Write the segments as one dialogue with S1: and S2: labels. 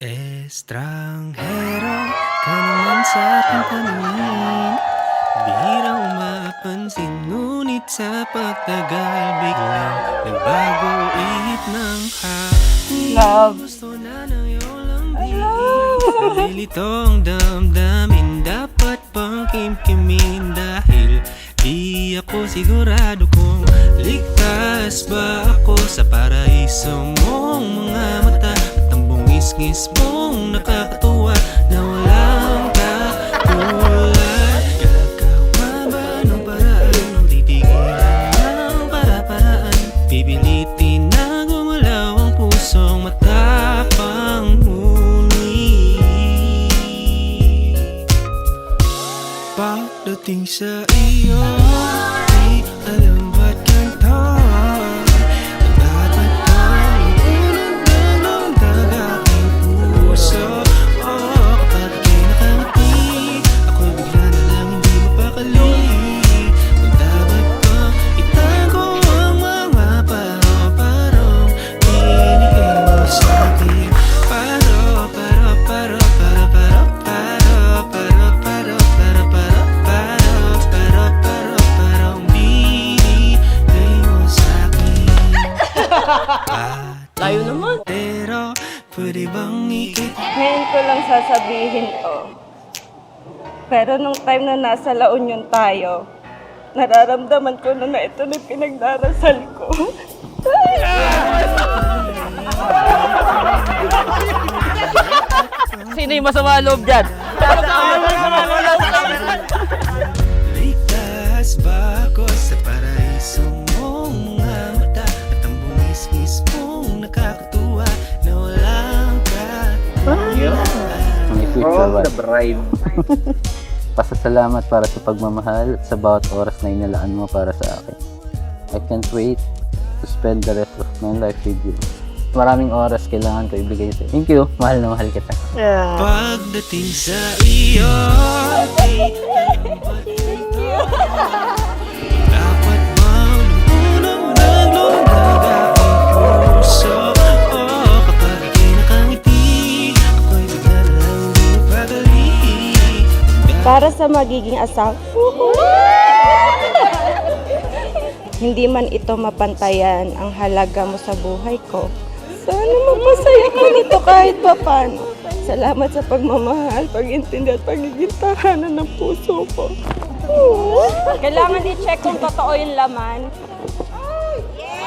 S1: Estranghero ka naman sa aking paningin. Bihirang mapansin, ngunit sa pagtagal biglang nagbago ihip ng hangin.
S2: Love.
S1: Gusto na ng iyong lambingin. Nalilito ang damdamin, dapat bang kimkimin? Dahil di ako sigurado kung ligtas ba ako sa paraiso mong mga mata. Ngis mong nakakatuwa na walang katulad. Gagawa ba ng paraan nung titigilan ng para-paraan? Pipilitin na gumalaw ang pusong matapang ngunit pagdating sa iyo, di alam ba't ganito.
S2: Layo naman.
S1: Pero pwede bang ikit?
S2: Ngayon ko lang sasabihin to. Pero nung time na nasa La Union tayo, nararamdaman ko na ito na pinagdarasal ko.
S3: Sino yung masama loob dyan?
S1: Ligtas ba ako sa paraiso mong mga mata? At ang bungis-ngis mong nakakatuwa na walang
S4: May future wife. Pasasalamat para sa pagmamahal at sa bawat oras na inalaan mo para sa akin. I can't wait to spend the rest of my life with you. Maraming oras kailangan ko ibigay sa'yo. Thank you. Mahal na mahal kita.
S1: pagdating sa iyo. Dapat bang lumunaw naglundag aking puso? Kapag di nakangiti, ako'y bigla na lang di mapagali.
S2: Para sa magiging asawa. Hindi man ito mapantayan ang halaga mo sa buhay ko. Sana mapasaya ko nito kahit papano. Salamat sa pagmamahal, pag-intindi at pagiging tahanan ng puso ko. Kailangan i-check kung totoo yung laman.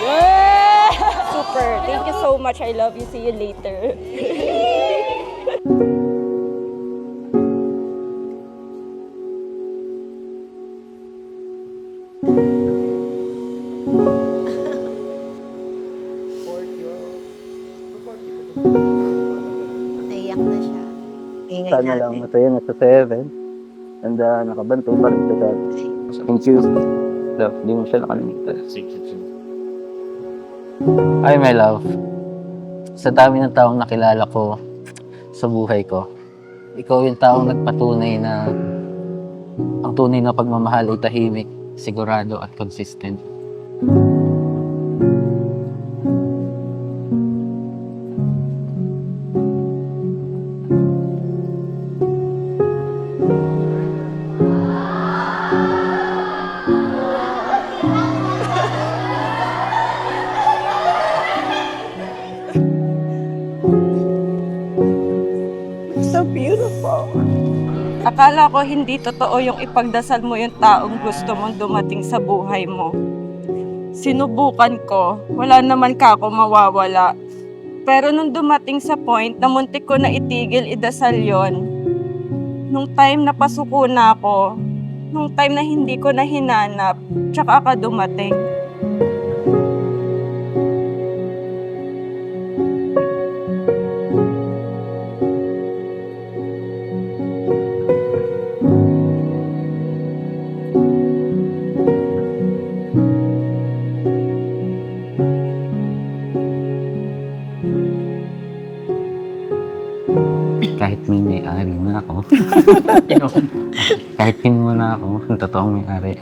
S2: Yeah! Super. Thank you so much. I love you. See you later.
S5: Naiyak na siya. Ingay
S4: Sana lang masaya na sa 7. And nakabanto pa rin sa dati. Thank you. Love, di mo siya nakalimutan. Hi, my love. Sa dami ng taong nakilala ko sa buhay ko, ikaw yung taong nagpatunay na ang tunay na pagmamahal ay tahimik, sigurado at consistent.
S2: So beautiful. Akala ko hindi totoo yung ipagdasal mo yung taong gusto mong dumating sa buhay mo. Sinubukan ko, wala naman ka ako mawawala. Pero nung dumating sa point na muntik ko na itigil idasal yon, nung time na pasuko na ako, nung time na hindi ko na hinanap, tsaka ka dumating.
S4: Kahit may-ari na ako. Kahit mo na ako, ang totoong may-ari,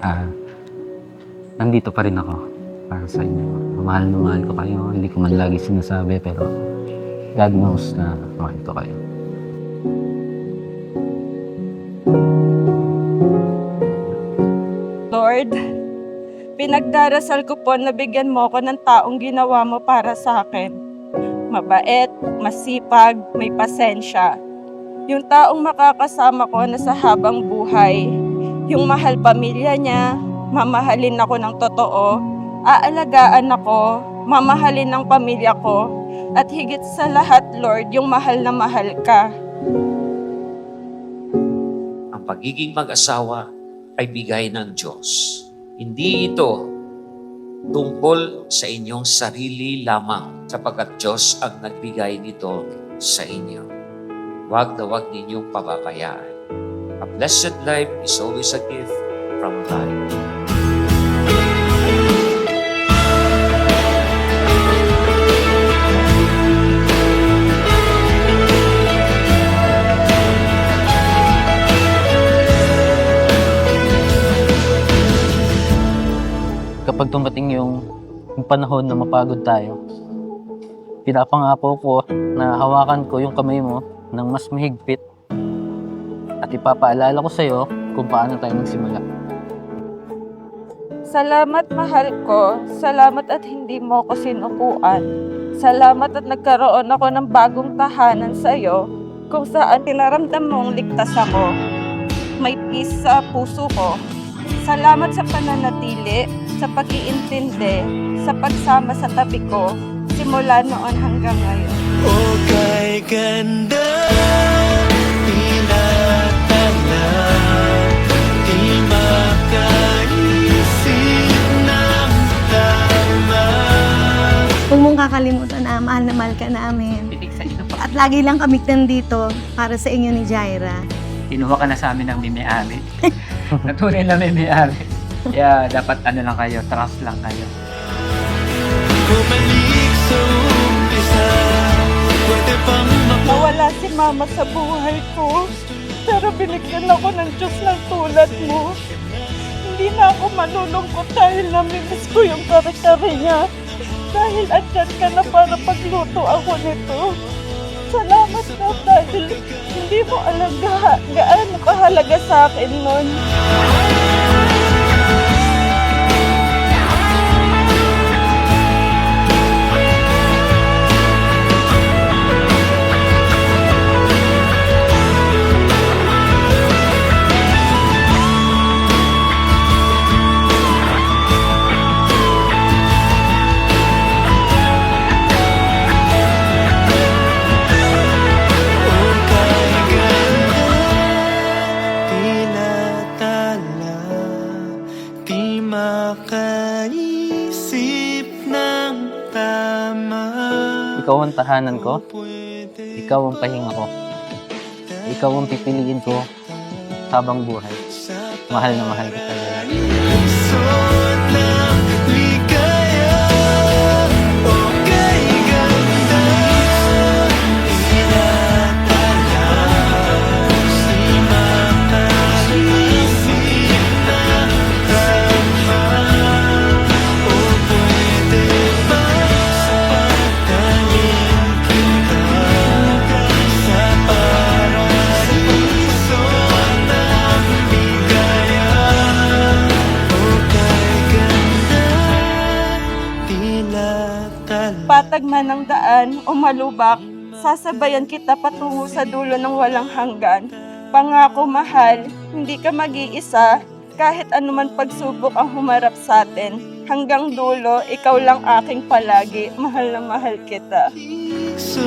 S4: nandito pa rin ako para sa inyo. Mahal na mahal ko kayo. Hindi ko man lagi sinasabi, pero God knows na mahal ko kayo.
S2: Lord, pinagdarasal ko po na bigyan mo ko ng taong ginawa mo para sa akin. Mabait, masipag, may pasensya. Yung taong makakasama ko na sa habang buhay. Yung mahal pamilya niya, mamahalin ako ng totoo, aalagaan ako, mamahalin ng pamilya ko, at higit sa lahat, Lord, yung mahal na mahal ka.
S3: Ang pagiging mag-asawa ay bigay ng Diyos. Hindi ito tungkol sa inyong sarili lamang sapagkat Diyos ang nagbigay nito sa inyo. Huwag na huwag ninyong pababayaan. A blessed life is always a gift from God.
S4: Kapag dumating yung panahon na mapagod tayo, pinapangako ko na hawakan ko yung kamay mo ng mas mahigpit at ipapaalala ko sa'yo kung paano tayo nagsimula.
S2: Salamat, mahal ko. Salamat at hindi mo ko sinukuan. Salamat at nagkaroon ako ng bagong tahanan sa'yo kung saan tinaramdam mong ligtas ako. May peace sa puso ko. Salamat sa pananatili, sa pag-iintindi, sa pagsama sa tabi ko, simula noon hanggang ngayon.
S1: O kay ganda, tinatala, di makaisip ng tama.
S5: Huwag mong kakalimutan na mahal ka namin. At lagi lang kami nandito para sa inyo ni Jaira.
S6: Kinuha ka na sa amin ng may-ari. Natuloy na may-ari. Kaya dapat lang kayo, trust lang kayo.
S1: Bumalik sa umpisa, pwede bang
S2: Nawala si Mama sa buhay ko, pero binigyan ako ng Diyos ng tulad mo. Hindi na ako malulungkot dahil namimiss ko yung kare-kare niya. Dahil andyan ka na para pagluto ako nito. Salamat na dahil hindi mo alam gaano kahalaga sa akin nun.
S1: tinatala, di makaisip ng tama.
S4: Ikaw ang tahanan ko,
S1: Pwede
S4: ikaw ang pahinga ko, ikaw ang pipiliin ko habang buhay. Mahal na mahal kita.
S1: Suot ng ligaya, o kay ganda, tinatala, di makaisip ng tama. O pwede ba pagdalhin kita sa paraiso ng ligaya? O kay ganda, tinatala.
S2: Patag man ang daan o malubak, sasabayan kita patungo sa dulo ng walang hanggan. Pangako, mahal, hindi ka mag-iisa. Kahit anuman pagsubok ang humarap sa atin, hanggang dulo, ikaw lang aking palagi. Mahal na mahal kita.
S1: So